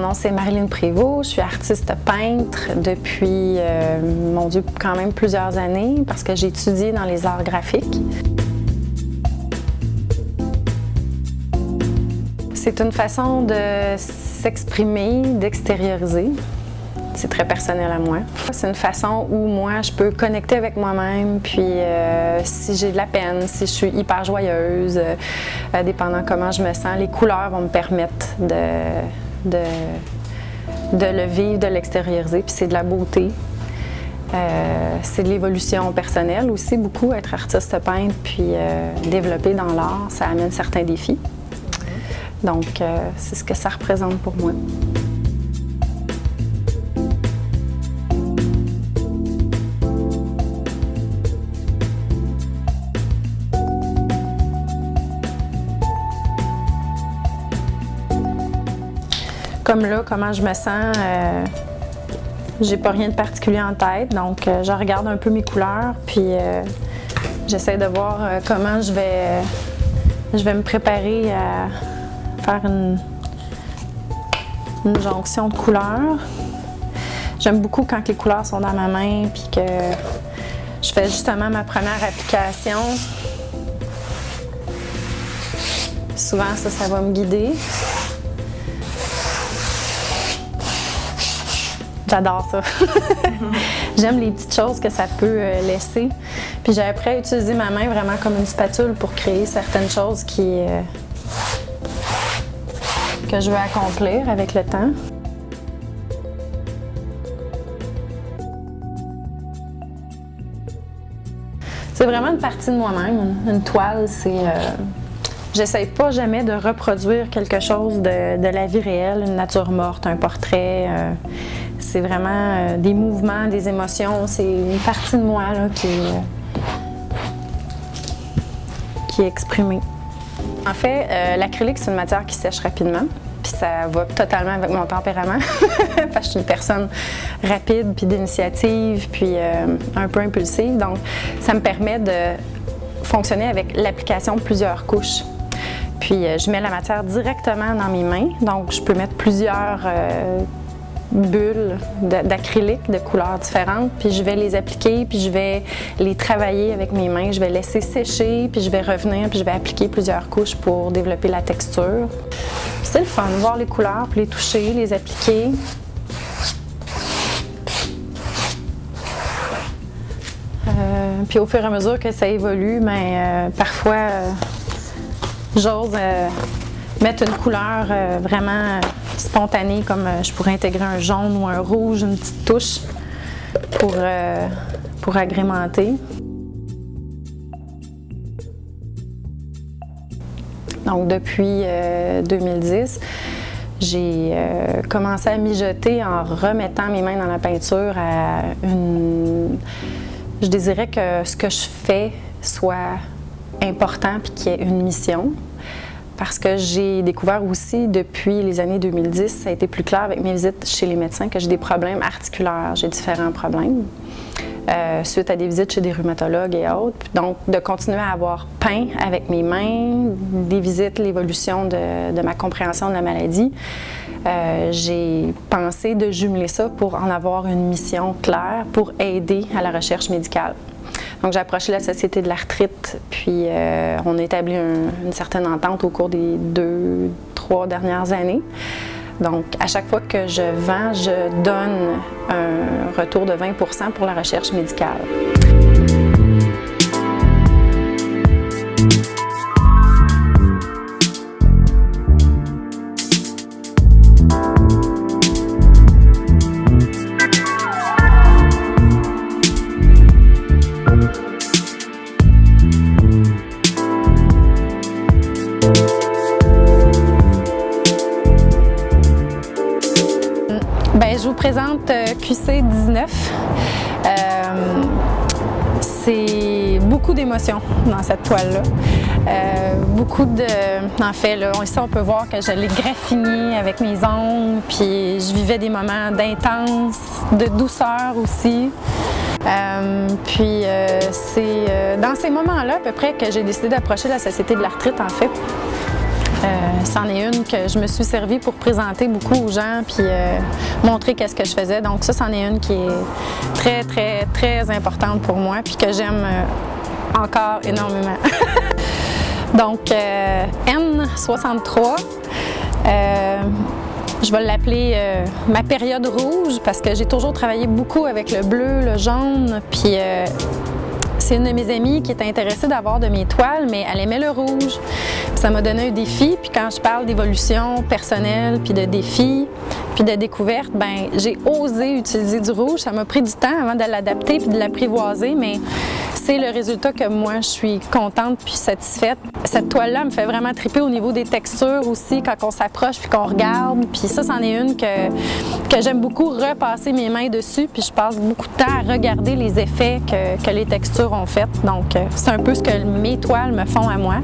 nom c'est Marilyn Prévost, je suis artiste peintre depuis, mon Dieu, quand même plusieurs années parce que j'ai étudié dans les arts graphiques. C'est une façon de s'exprimer, d'extérioriser. C'est très personnel à moi. C'est une façon où moi, je peux connecter avec moi-même, puis si j'ai de la peine, si je suis hyper joyeuse, dépendant comment je me sens, les couleurs vont me permettre de le vivre, de l'extérioriser, puis c'est de la beauté. C'est de l'évolution personnelle aussi, beaucoup, être artiste peintre, puis développer dans l'art, ça amène certains défis. Donc, c'est ce que ça représente pour moi. Comme là, comment je me sens, j'ai pas rien de particulier en tête, donc je regarde un peu mes couleurs, puis j'essaie de voir comment je vais me préparer à faire une jonction de couleurs. J'aime beaucoup quand les couleurs sont dans ma main, puis que je fais justement ma première application. Souvent, ça va me guider. J'adore ça. J'aime les petites choses que ça peut laisser. Puis j'ai appris à utiliser ma main vraiment comme une spatule pour créer certaines choses que je veux accomplir avec le temps. C'est vraiment une partie de moi-même. Une toile, c'est... J'essaie pas jamais de reproduire quelque chose de la vie réelle, une nature morte, un portrait. C'est vraiment des mouvements, des émotions. C'est une partie de moi là, qui est exprimée. En fait, l'acrylique, c'est une matière qui sèche rapidement. Puis ça va totalement avec mon tempérament. Parce que je suis une personne rapide, puis d'initiative, puis un peu impulsive. Donc, ça me permet de fonctionner avec l'application de plusieurs couches. Puis je mets la matière directement dans mes mains. Donc, je peux mettre plusieurs bulles d'acrylique de couleurs différentes, puis je vais les appliquer, puis je vais les travailler avec mes mains. Je vais laisser sécher, puis je vais revenir, puis je vais appliquer plusieurs couches pour développer la texture. C'est le fun, voir les couleurs, puis les toucher, les appliquer. Puis au fur et à mesure que ça évolue, parfois j'ose mettre une couleur vraiment spontanée, comme je pourrais intégrer un jaune ou un rouge, une petite touche pour agrémenter. Donc depuis 2010, j'ai commencé à mijoter en remettant mes mains dans la peinture Je désirais que ce que je fais soit important puis qu'il y ait une mission. Parce que j'ai découvert aussi, depuis les années 2010, ça a été plus clair avec mes visites chez les médecins, que j'ai des problèmes articulaires, j'ai différents problèmes, suite à des visites chez des rhumatologues et autres. Donc, de continuer à avoir peint avec mes mains, des visites, l'évolution de ma compréhension de la maladie, j'ai pensé de jumeler ça pour en avoir une mission claire pour aider à la recherche médicale. Donc, j'ai approché la Société de l'arthrite, puis on a établi une certaine entente au cours des 2-3 dernières années. Donc, à chaque fois que je vends, je donne un retour de 20% pour la recherche médicale. Je vous présente QC19. C'est beaucoup d'émotions dans cette toile-là. En fait, là, ici, on peut voir que je l'ai graffiné avec mes ongles, puis je vivais des moments d'intense, de douceur aussi. C'est dans ces moments-là, à peu près, que j'ai décidé d'approcher la Société de l'arthrite, en fait. C'en est une que je me suis servie pour présenter beaucoup aux gens puis montrer qu'est-ce que je faisais. Donc ça, c'en est une qui est très, très, très importante pour moi puis que j'aime encore énormément. Donc, N63, je vais l'appeler ma période rouge parce que j'ai toujours travaillé beaucoup avec le bleu, le jaune, puis c'est une de mes amies qui était intéressée d'avoir de mes toiles, mais elle aimait le rouge. Puis ça m'a donné un défi, puis quand je parle d'évolution personnelle, puis de défis, puis de découverte, ben j'ai osé utiliser du rouge. Ça m'a pris du temps avant de l'adapter puis de l'apprivoiser, mais c'est le résultat que moi, je suis contente puis satisfaite. Cette toile-là me fait vraiment triper au niveau des textures aussi, quand on s'approche puis qu'on regarde. Puis ça, c'en est une que j'aime beaucoup repasser mes mains dessus, puis je passe beaucoup de temps à regarder les effets que les textures ont fait. Donc, c'est un peu ce que mes toiles me font à moi.